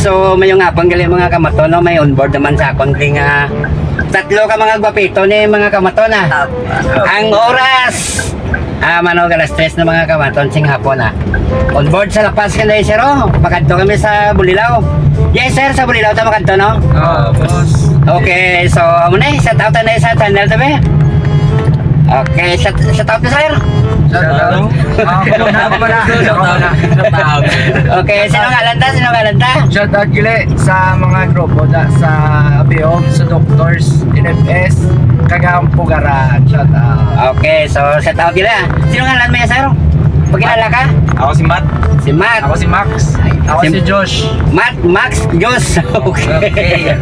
so mayong nga panggali mga kamaton, no? May onboard naman sa akong tatlo ka mga gwapito ni mga kamaton Ang oras manog alas 3 na mga kamaton sing hapon onboard sa Lapas ka na sir, makadto kami sa Bulilaw. Yes sir, sa Bulilaw ta makadto, no? Boss. Okay, so amo na shout out na sa channel tabi. Okay, shout out na sir. Okay, sino ngalan ta? Shout out gili sa mga grupo sa Abiog, sa Doctors, NFS, Kagampugaran. Shout out. Okay, so shout out gila. Sino ngalan mo sir? Pagkilala ka? Ako si Matt. Si Matt. Ako si Max. Ako si Josh. Max, Diyos. Okay.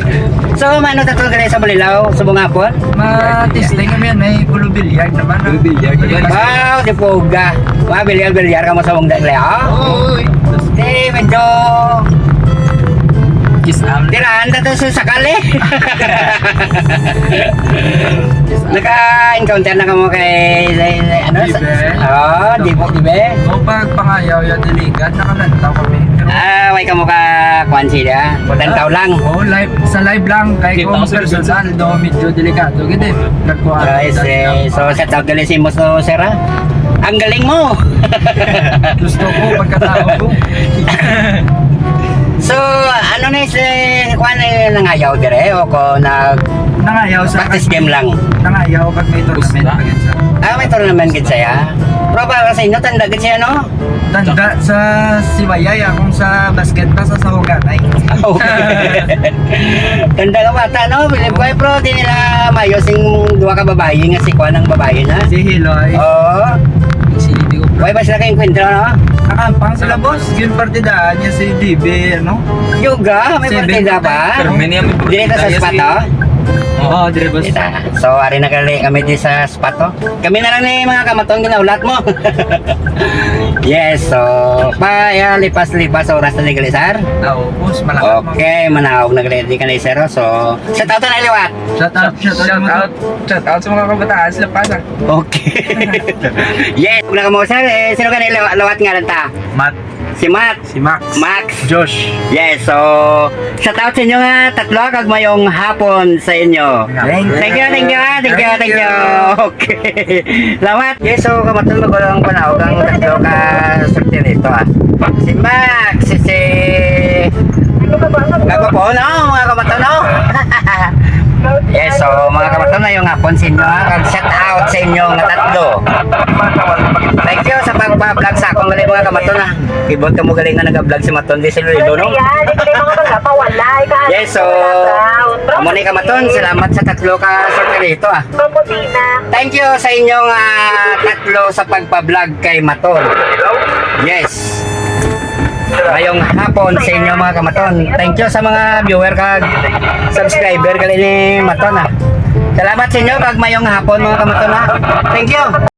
So, mano tatlo ka sa Bulilaw, subong hapon? Matisling kami yan, may bulubilyag naman. Wow, di puga. Mga bilyar ka mo sa mong dagle, Oy. Di, medyo... Tiraan na to sa sakali. Naka-encounter na ka mo kay... Ano? Dibe. Di ba? O pag pangayaw yung diligan, nakalantaw kami. Way ka mo ka kuhan sila. Lantaw lang. Oh, sa live lang. Kay kung personal, do, medyo delikado. Gede, nagkuhan. Guys, so shout out gali si Mosto Sera. Ang galing mo. Gusto ko, pagkatao ko. So, ano na si kuhan na nangayaw dire o ko Nangayaw sa... practice game lang? Nangayaw pag may tournament. Pagkatsa. May tournament gid saya. Pero para sa inyo tanda gid siya, no? Tanda sa Siwayay, akong sa basket pa sa Sahuganay. Okay. Tanda ka bata, no? Bilib ko pero di nila mayo sing duha ka babae nga si kuhan ng babae na. Si Hiloy. Oo. Silidi ko. Way ba sila kay enkwentro, no? Nakampang sila, boss. Yung partidaan niya si DB, ano? Yoga, may partida pa. Dito sa spot, oh. Oo, dire boss. So, ari na kami di sa spot, oh. Kami na lang ni mga kamaton ginaulat mo. Yes, so, lipas-lipas oras na ligali, sir. Oo, boss. Malakas. Okay, manawag na gali ka na sir, so, shout out na liwat. Shout out sa mga kabataan sila pasang. Okay. Yes, kung mo sir, sino ka na lawat nga lang ta? Matt. Si Matt. Si Max. Josh. Yes, so shout out sa inyo nga tatlo kag mayong hapon sa inyo. Thank you. Okay. Salamat. Yes, so kamaton magulong panahon kang tatlo ka sorte nito Si Max, si Gago po, no? Mga kamaton, no? Yes, so mga kamaton na yung hapon sa inyo kag shout out sa inyo nga tatlo. Thank you sa pagpa-vlog sa akong galing mga kamaton Kibot ka mo galing na nag-vlog si Maton di Silurido, no? Yes, so amo ni kamaton, salamat sa tatlo ka sorte dito Thank you sa inyong tatlo sa pagpa-vlog kay Maton. Yes. Ngayong hapon sa inyo mga kamaton. Thank you sa mga viewer kag subscriber gali ni Maton Salamat sa inyo kag mayong hapon mga kamaton Thank you.